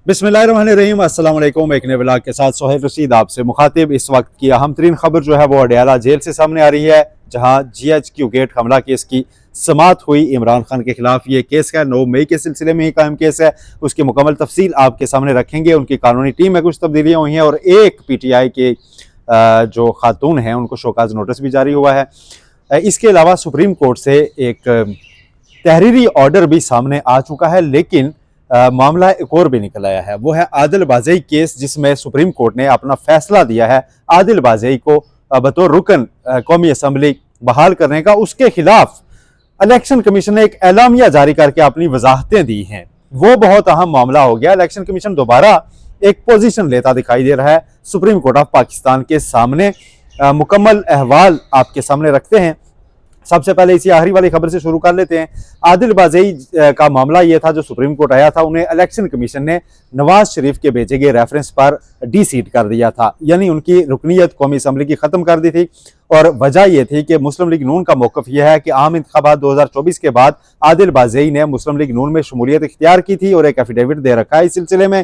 बिस्मिल्लाहिर्रहमानिर्रहीम, अस्सलाम वालेकुम। एक नए व्लॉग के साथ सोहेल रशीद आपसे मुखातिब। इस वक्त की अहम तरीन खबर जो है वो अडयाला जेल से सामने आ रही है, जहां GHQ गेट हमला केस की समाअत हुई। इमरान खान के खिलाफ ये केस है, 9 मई के सिलसिले में ही कायम केस है। उसकी मुकम्मल तफसील आपके सामने रखेंगे। उनकी कानूनी टीम में कुछ तब्दीलियाँ हुई हैं और एक PTI के जो खातून हैं उनको शोकाज नोटिस भी जारी हुआ है। इसके अलावा सुप्रीम कोर्ट से एक तहरीरी ऑर्डर भी सामने आ चुका है, लेकिन मामला एक और भी निकल आया है। वो है आदिल बाज़ई केस, जिसमें सुप्रीम कोर्ट ने अपना फैसला दिया है आदिल बाज़ई को बतौर रुकन कौमी असम्बली बहाल करने का। उसके खिलाफ इलेक्शन कमीशन ने एक एलामिया जारी करके अपनी वजाहतें दी हैं। वो बहुत अहम मामला हो गया। इलेक्शन कमीशन दोबारा एक पोजीशन लेता दिखाई दे रहा है सुप्रीम कोर्ट ऑफ पाकिस्तान के सामने। मुकम्मल अहवाल आपके सामने रखते हैं। सबसे पहले इसी आखिरी वाली खबर से शुरू कर लेते हैं। आदिल बाज़ई का मामला यह था, जो सुप्रीम कोर्ट आया था, उन्हें इलेक्शन कमीशन ने नवाज शरीफ के भेजे गए रेफरेंस पर डी-सीट कर दिया था, यानी उनकी रुकनीत कौमी असम्बली की खत्म कर दी थी। और वजह यह थी कि मुस्लिम लीग नून का मौकफ यह है कि आम इंतखाबात 2024 के बाद आदिल बाज़ई ने मुस्लिम लीग नून में शमूलियत इख्तियार की थी और एक एफिडेविट दे रखा है इस सिलसिले में।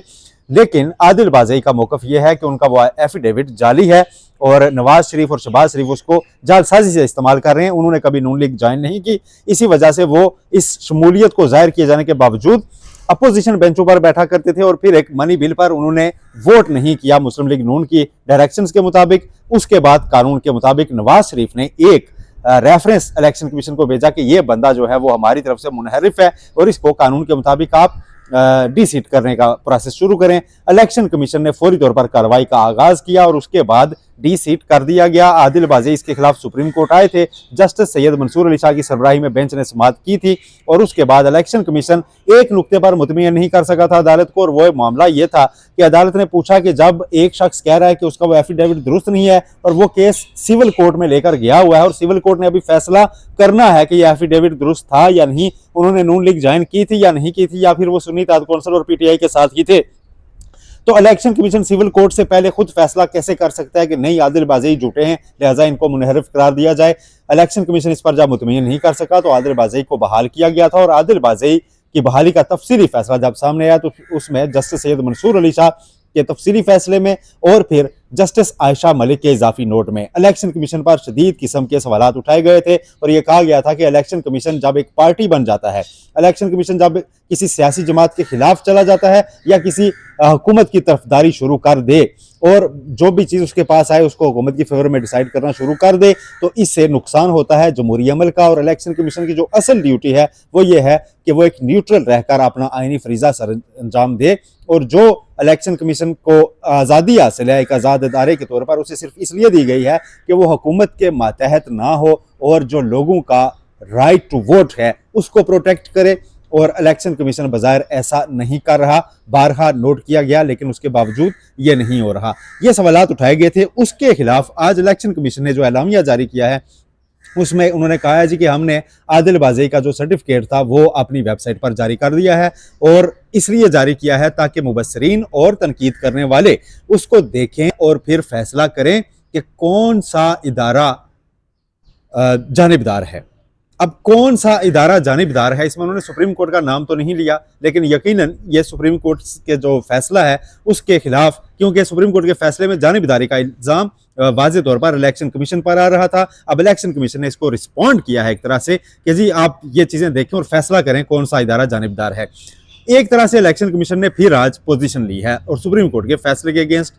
लेकिन आदिल बाज़ई का मौकफ यह है कि उनका वो एफिडेविट जाली है और नवाज शरीफ और शहबाज शरीफ उसको जालसाजी से इस्तेमाल कर रहे हैं। उन्होंने कभी नून लीग ज्वाइन नहीं की, इसी वजह से वो इस शमूलियत को जाहिर किए जाने के बावजूद अपोजिशन बेंचों पर बैठा करते थे और फिर एक मनी बिल पर उन्होंने वोट नहीं किया मुस्लिम लीग नून की डायरेक्शंस के मुताबिक। उसके बाद कानून के मुताबिक नवाज शरीफ ने एक रेफरेंस इलेक्शन कमीशन को भेजा कि ये बंदा जो है वो हमारी तरफ से मुनहरिफ है और इसको कानून के मुताबिक आप डी-सीट करने का प्रोसेस शुरू करें। इलेक्शन कमीशन ने फौरी तौर पर कार्रवाई का आगाज किया और उसके बाद डी-सीट कर दिया गया। आदिल बाज़ई इसके खिलाफ सुप्रीम कोर्ट आए थे। जस्टिस सैयद मंसूर अली शाह की सरबराही में बेंच ने समाअत की थी और उसके बाद इलेक्शन कमीशन एक नुक्ते पर मुतमिन नहीं कर सका था अदालत को, और वो मामला ये था कि अदालत ने पूछा कि जब एक शख्स कह रहा है कि उसका वो एफिडेविट दुरुस्त नहीं है और वो केस सिविल कोर्ट में लेकर गया हुआ है और सिविल कोर्ट ने अभी फैसला करना है कि यह एफिडेविट दुरुस्त था या नहीं, उन्होंने नून लीग ज्वाइन की थी या नहीं की थी, या फिर वो सुन्नी इत्तेहाद कौंसिल और PTI के साथ ही थे, तो इलेक्शन कमीशन सिविल कोर्ट से पहले खुद फैसला कैसे कर सकता है कि नहीं आदिल बाज़ई झूठे हैं, लिहाजा इनको मुनहरिफ करार दिया जाए। इलेक्शन कमीशन इस पर जब मुतमिन नहीं कर सका तो आदिल बाज़ई को बहाल किया गया था और आदिल बाज़ई की बहाली का तफसीली फैसला जब सामने आया तो उसमें जस्टिस सैयद मंसूर अली शाह के तफसीली फैसले में और फिर जस्टिस आयशा मलिक के इजाफी नोट में इलेक्शन कमीशन पर शदीद किस्म के सवालात उठाए गए थे और यह कहा गया था कि इलेक्शन कमीशन जब एक पार्टी बन जाता है, इलेक्शन कमीशन जब किसी सियासी जमात के खिलाफ चला जाता है या किसी हुकूमत की तरफदारी शुरू कर दे और जो भी चीज़ उसके पास आए उसको हुकूमत की फेवर में डिसाइड करना शुरू कर दे, तो इससे नुकसान होता है जमहूरी अमल का। और इलेक्शन कमीशन की जो असल ड्यूटी है वो ये है कि वो एक न्यूट्रल रहकर अपना आईनी फरीजा सर अंजाम दे और जो इलेक्शन कमीशन को आज़ादी हासिल है एक आज़ाद इदारे के तौर पर, उसे सिर्फ इसलिए दी गई है कि वो हुकूमत के मातहत ना हो और जो लोगों का राइट टू वोट है उसको प्रोटेक्ट करे। और इलेक्शन कमीशन बाज़ाहिर ऐसा नहीं कर रहा, बारहा नोट किया गया, लेकिन उसके बावजूद ये नहीं हो रहा। ये सवालात उठाए गए थे। उसके खिलाफ आज इलेक्शन कमीशन ने जो एलामिया जारी किया है उसमें उन्होंने कहा है जी कि हमने आदिल बाज़ई का जो सर्टिफिकेट था वो अपनी वेबसाइट पर जारी कर दिया है और इसलिए जारी किया है ताकि मुबस्सरीन और तनकीद करने वाले उसको देखें और फिर फैसला करें कि कौन सा इदारा जानिबदार है। अब कौन सा इदारा जानिबदार है, इसमें उन्होंने सुप्रीम कोर्ट का नाम तो नहीं लिया, लेकिन यकीनन ये सुप्रीम कोर्ट के जो फैसला है उसके खिलाफ, क्योंकि सुप्रीम कोर्ट के फैसले में जानिबदारी का इल्ज़ाम वाज़े तौर पर इलेक्शन कमीशन पर आ रहा था। अब इलेक्शन कमीशन ने इसको रिस्पॉन्ड किया है एक तरह से कि जी आप ये चीज़ें देखें और फैसला करें कौन सा इदारा जानिबदार है। एक तरह से इलेक्शन कमीशन ने फिर आज पोजीशन ली है और सुप्रीम कोर्ट के फैसले के अगेंस्ट।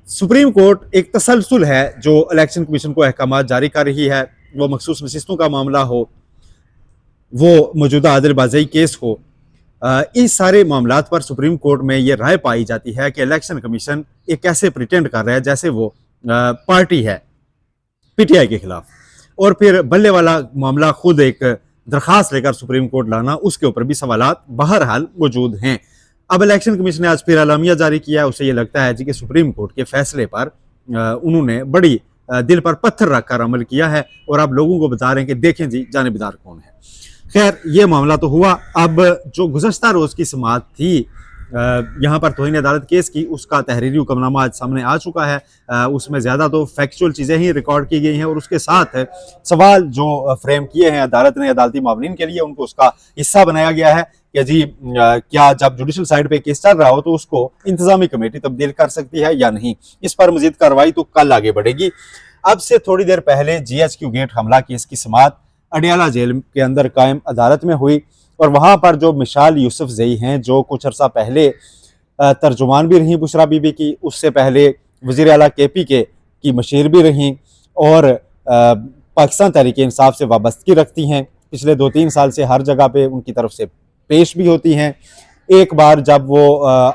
सुप्रीम कोर्ट एक तसलसल है जो इलेक्शन कमीशन को अहकाम जारी कर रही है, वो मखसूस नशिस्तों का मामला हो, वो मौजूदा आदिल बाज़ई केस हो, इस सारे मामलात पर सुप्रीम कोर्ट में ये राय पाई जाती है कि इलेक्शन कमीशन एक कैसे प्रिटेंड कर रहा है जैसे वो पार्टी है PTI के खिलाफ, और फिर बल्ले वाला मामला खुद एक दरखास्त लेकर सुप्रीम कोर्ट लाना, उसके ऊपर भी सवालात बहरहाल मौजूद हैं। अब इलेक्शन कमीशन ने आज फिर एलामिया जारी किया है। उसे ये लगता है जी कि सुप्रीम कोर्ट के फैसले पर उन्होंने बड़ी दिल पर पत्थर रखकर अमल किया है और अब लोगों को बता रहे हैं कि देखें जी जानिबदार कौन है। खैर ये मामला तो हुआ। अब जो गुज़श्ता रोज़ की समाअत थी यहाँ पर तौहीन अदालत केस की, उसका तहरीरी हुक्मनामा आज सामने आ चुका है। उसमें ज़्यादा तो फैक्चुअल चीज़ें ही रिकॉर्ड की गई हैं और उसके साथ सवाल जो फ्रेम किए हैं अदालत ने अदालती मामलीन के लिए, उनको उसका हिस्सा बनाया गया है कि जी क्या जब जुडिशल साइड पे केस चल रहा हो तो उसको इंतजामी कमेटी तब्दील कर सकती है या नहीं। इस पर मजीद कार्रवाई तो कल आगे बढ़ेगी। अब से थोड़ी देर पहले GHQ गेट हमला केस की समाअत अडियाला जेल के अंदर कायम अदालत में हुई और वहां पर जो मिसाल यूसुफजई हैं, जो कुछ अर्सा पहले तर्जुमान भी रहीं बुशरा बीबी की, उससे पहले वज़ीर आला KP की मशीर भी रहीं और पाकिस्तान तहरीक इंसाफ से वाबस्तगी रखती हैं। पिछले 2-3 साल से हर जगह पे उनकी तरफ से पेश भी होती हैं। एक बार जब वो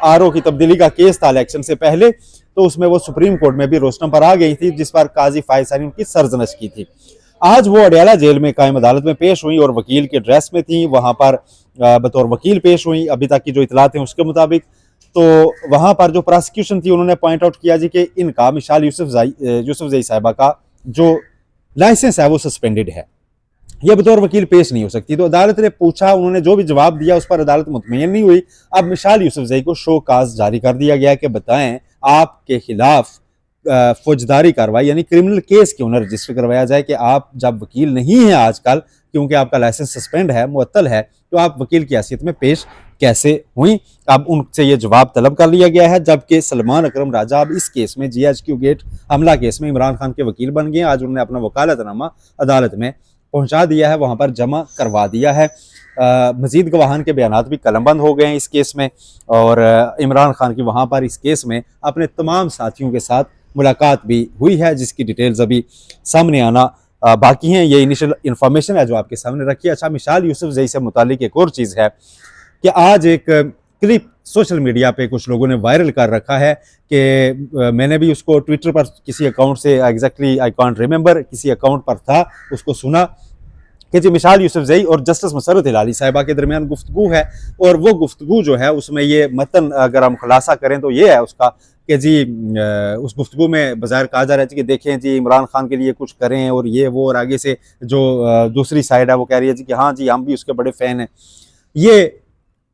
RO की तब्दीली का केस था इलेक्शन से पहले, तो उसमें वो सुप्रीम कोर्ट में भी रोस्टम पर आ गई थी, जिस पर काजी फायसानी उनकी सरजनश की थी। आज वो अडियाला जेल में कायम अदालत में पेश हुई और वकील के ड्रेस में थी, वहां पर बतौर वकील पेश हुई। अभी तक की जो इतलात हैं उसके मुताबिक तो वहां पर जो प्रोसिक्यूशन थी उन्होंने पॉइंट आउट किया जी कि इनका मिसाल यूसुफजई साहिबा का जो लाइसेंस है वो सस्पेंडेड है, यह बतौर वकील पेश नहीं हो सकती। तो अदालत ने पूछा, उन्होंने जो भी जवाब दिया उस पर अदालत मुतमईन नहीं हुई। अब मिसाल यूसुफजई को शो काज जारी कर दिया गया कि बताएं आपके खिलाफ फौजदारी कार्रवाई यानी क्रिमिनल केस क्यों ना रजिस्टर करवाया जाए कि आप जब वकील नहीं हैं आजकल, क्योंकि आपका लाइसेंस सस्पेंड है, मुअत्तल है, तो आप वकील की हैसियत में पेश कैसे हुई। अब उनसे ये जवाब तलब कर लिया गया है, जबकि सलमान अकरम राजा अब इस केस में GHQ गेट हमला केस में इमरान खान के वकील बन गए। आज उन्होंने अपना वकालतनामा अदालत में पहुंचा दिया है, वहां पर जमा करवा दिया है। मजीद गवाहान के बयान भी कलमबंद हो गए हैं इस केस में और इमरान खान की वहां पर इस केस में अपने तमाम साथियों के साथ मुलाकात भी हुई है, जिसकी डिटेल्स अभी सामने आना बाकी हैं। ये इनिशियल इन्फॉर्मेशन है जो आपके सामने रखी है। अच्छा, मिसाल यूसुफजई से मुतालिक एक और चीज़ है कि आज एक क्लिप सोशल मीडिया पे कुछ लोगों ने वायरल कर रखा है कि मैंने भी उसको ट्विटर पर किसी अकाउंट से एग्जैक्टली आई कॉन्ट रिमेंबर किसी अकाउंट पर था, उसको सुना कि जी मिसाल यूसुफजई और जस्टिस मसरत हिलाली साहिबा के दरमियान गुफ्तगू है और वो गुफ्तगू जो है उसमें ये मतन अगर हम खुलासा करें तो ये है उसका कि जी उस गुफ्तगू में बाज़ाहिर कहा जा रहा है कि देखें जी इमरान खान के लिए कुछ करें और ये वो, और आगे से जो दूसरी साइड है वो कह रही है जी कि हाँ जी हम भी उसके बड़े फ़ैन हैं। ये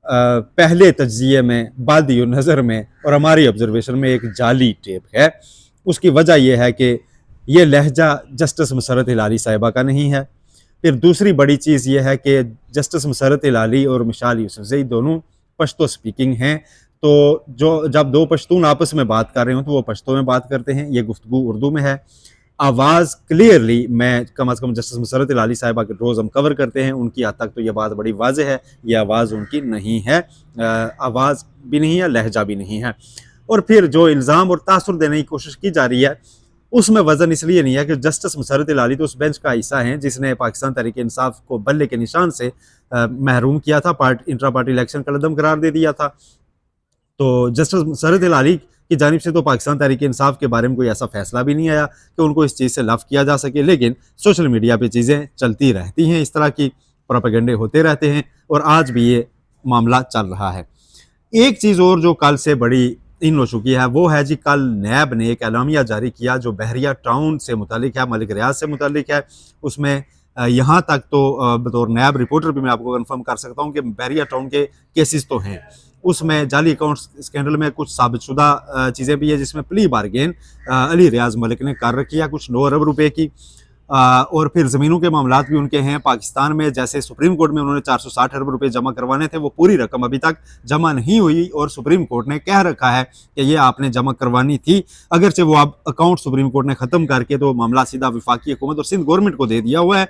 पहले तज्जिए में, बादी नज़र में और हमारी ऑब्जर्वेशन में एक जाली टेप है। उसकी वजह यह है कि ये लहजा जस्टिस मसरत हिलाली साहिबा का नहीं है। फिर दूसरी बड़ी चीज़ ये है कि जस्टिस मसरत हिलाली और मिसाल यूसुफजई दोनों पश्तो स्पीकिंग हैं, तो जो जब दो पश्तून आपस में बात कर रहे हो तो वो पश्तो में बात करते हैं, ये गुफ्तगू उर्दू में है। आवाज़ क्लियरली मैं कम अज़ कम जस्टिस मसरत हिलाली साहिबा के रोज़ हम कवर करते हैं, उनकी हद तक तो ये बात बड़ी वाज़ेह है, ये आवाज़ उनकी नहीं है, आवाज़ भी नहीं है, लहजा भी नहीं है। और फिर जो इल्ज़ाम और तासुर देने की कोशिश की जा रही है उसमें वजन इसलिए नहीं है कि जस्टिस मसरत हिलाली तो उस बेंच का हिस्सा हैं जिसने पाकिस्तान तहरीक इंसाफ को बल्ले के निशान से महरूम किया था, इंट्रा पार्टी इलेक्शन का कलदम करार दे दिया था। तो जस्टिस मसरत हिलाली की जानिब से तो पाकिस्तान तहरीक इंसाफ के बारे में कोई ऐसा फैसला भी नहीं आया कि उनको इस चीज़ से लफ किया जा सके, लेकिन सोशल मीडिया पे चीज़ें चलती रहती हैं, इस तरह की प्रोपेगेंडे होते रहते हैं और आज भी ये मामला चल रहा है। एक चीज़ और जो कल से बड़ी इन हो चुकी है वो है जी, कल नैब ने एक एलामिया जारी किया जो बहरिया टाउन से मुतालिक है, मलिक रियाज से मुतालिक है। उसमें यहाँ तक तो बतौर नैब रिपोर्टर भी मैं आपको कन्फर्म कर सकता हूँ कि बहरिया टाउन के केसेस तो हैं, उसमें जाली अकाउंट स्कैंडल में कुछ साबितशुदा चीज़ें भी है, जिसमें प्ली बारगेन अली रियाज मलिक ने कर रखी है कुछ 9 अरब रुपए की। और फिर ज़मीनों के मामलात भी उनके हैं पाकिस्तान में, जैसे सुप्रीम कोर्ट में उन्होंने 460 अरब रुपए जमा करवाने थे, वो पूरी रकम अभी तक जमा नहीं हुई और सुप्रीम कोर्ट ने कह रखा है कि ये आपने जमा करवानी थी। अगरचे वो अब अकाउंट सुप्रीम कोर्ट ने ख़त्म करके तो मामला सीधा वफाकी हुकूमत और सिंध गवर्नमेंट को दे दिया हुआ है,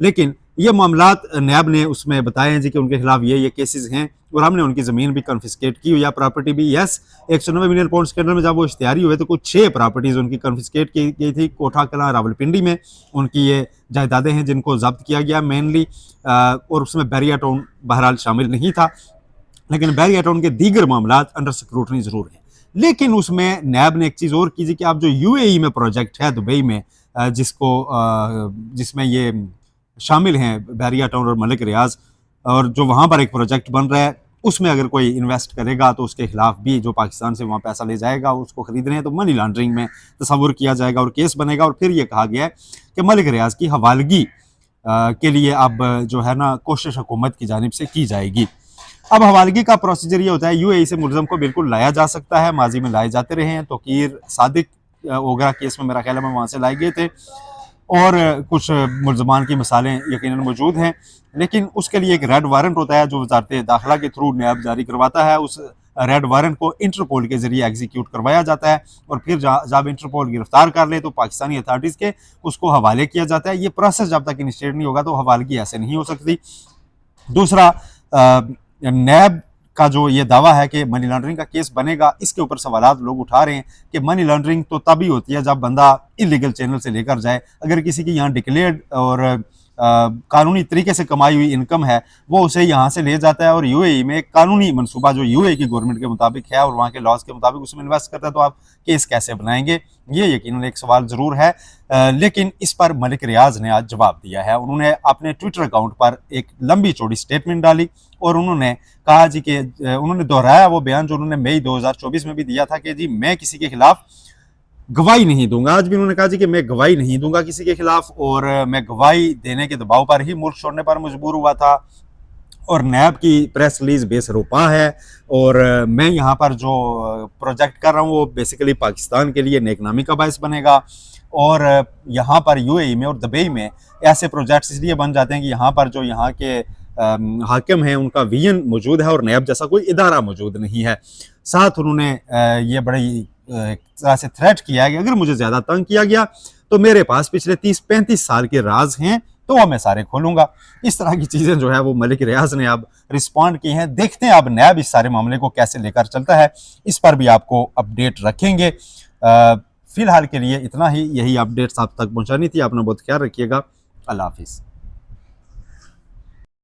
लेकिन ये मामलात नैब ने उसमें बताए हैं जी कि उनके खिलाफ ये केसेस हैं और हमने उनकी ज़मीन भी कन्फिस्केट की हुई है, प्रॉपर्टी भी। यस, 190 मिलियन पाउंड के अंदर में जब वो इश्तिहारी हुए तो कुछ 6 प्रॉपर्टीज़ उनकी कन्फिस्केट की गई थी। कोठा कलां रावलपिंडी में उनकी ये जायदादें हैं जिनको जब्त किया गया मेनली, और उसमें बैरिया टाउन बहरहाल शामिल नहीं था, लेकिन बैरिया टाउन के दीगर मामलात अंडर स्क्रूटनी ज़रूर हैं। लेकिन उसमें नैब ने एक चीज़ और की कि आप जो UAE में प्रोजेक्ट है दुबई में, जिसमें ये शामिल हैं बैरिया टाउन और मलिक रियाज, और जो वहाँ पर एक प्रोजेक्ट बन रहा है उसमें अगर कोई इन्वेस्ट करेगा तो उसके खिलाफ भी जो पाकिस्तान से वहाँ पैसा ले जाएगा उसको खरीदने हैं तो मनी लॉन्ड्रिंग में तस्वुर किया जाएगा और केस बनेगा। और फिर ये कहा गया है कि मलिक रियाज की हवालगी के लिए अब जो है ना कोशिश हुकूमत की जानिब से की जाएगी। अब हवालगी का प्रोसीजर ये होता है, UAE से मुलज़म को बिल्कुल लाया जा सकता है, माजी में लाए जाते रहे हैं। तोकीर सादिक ओगरा केस में मेरा ख्याल है वहाँ से लाए गए थे, और कुछ मुलजमान की मिसालें यकीनन मौजूद हैं, लेकिन उसके लिए एक रेड वारंट होता है जो वजारत दाखिला के थ्रू नैब जारी करवाता है। उस रेड वारंट को इंटरपोल के जरिए एग्जीक्यूट करवाया जाता है और फिर जब इंटरपोल गिरफ्तार कर ले तो पाकिस्तानी अथॉरिटीज़ के उसको हवाले किया जाता है। ये प्रोसेस जब तक इनिशिएट नहीं होगा तो हवालगी ऐसे नहीं हो सकती। दूसरा, नैब का जो ये दावा है कि मनी लॉन्ड्रिंग का केस बनेगा, इसके ऊपर सवालात लोग उठा रहे हैं कि मनी लॉन्ड्रिंग तो तभी होती है जब बंदा इलीगल चैनल से लेकर जाए। अगर किसी की यहाँ डिक्लेयर्ड और कानूनी तरीके से कमाई हुई इनकम है, वो उसे यहाँ से ले जाता है और यूएई में एक कानूनी मनसूबा जो यूएई की गवर्नमेंट के मुताबिक है और वहाँ के लॉज के मुताबिक उसमें इन्वेस्ट करता है, तो आप केस कैसे बनाएंगे? ये यकीनन एक सवाल ज़रूर है। लेकिन इस पर मलिक रियाज ने आज जवाब दिया है। उन्होंने अपने ट्विटर अकाउंट पर एक लंबी चौड़ी स्टेटमेंट डाली और उन्होंने कहा जी कि उन्होंने दोहराया वो बयान जो उन्होंने मई 2024 में भी दिया था कि जी मैं किसी के खिलाफ गवाही नहीं दूंगा। आज भी उन्होंने कहा जी कि मैं गवाही नहीं दूंगा किसी के खिलाफ, और मैं गवाही देने के दबाव पर ही मुल्क छोड़ने पर मजबूर हुआ था। और नैब की प्रेस रिलीज बेसरोपा है और मैं यहाँ पर जो प्रोजेक्ट कर रहा हूँ वो बेसिकली पाकिस्तान के लिए नेकनामी का बायस बनेगा। और यहाँ पर यूएई में और दुबई में ऐसे प्रोजेक्ट्स इसलिए बन जाते हैं कि यहाँ पर जो यहाँ के हाकिम हैं उनका विजन मौजूद है और नैब जैसा कोई इदारा मौजूद नहीं है। साथ उन्होंने ये बड़ी तरह से थ्रेट किया है कि अगर मुझे ज़्यादा तंग किया गया तो मेरे पास पिछले 30-35 साल के राज हैं तो वो मैं सारे खोलूंगा। इस तरह की चीज़ें जो है वो मलिक रियाज ने अब रिस्पॉन्ड की हैं। देखते हैं अब नैब इस सारे मामले को कैसे लेकर चलता है, इस पर भी आपको अपडेट रखेंगे। फिलहाल के लिए इतना ही, यही अपडेट्स आप तक पहुंचानी थी। अपना बहुत ख्याल रखिएगा। अल्लाह हाफिज़।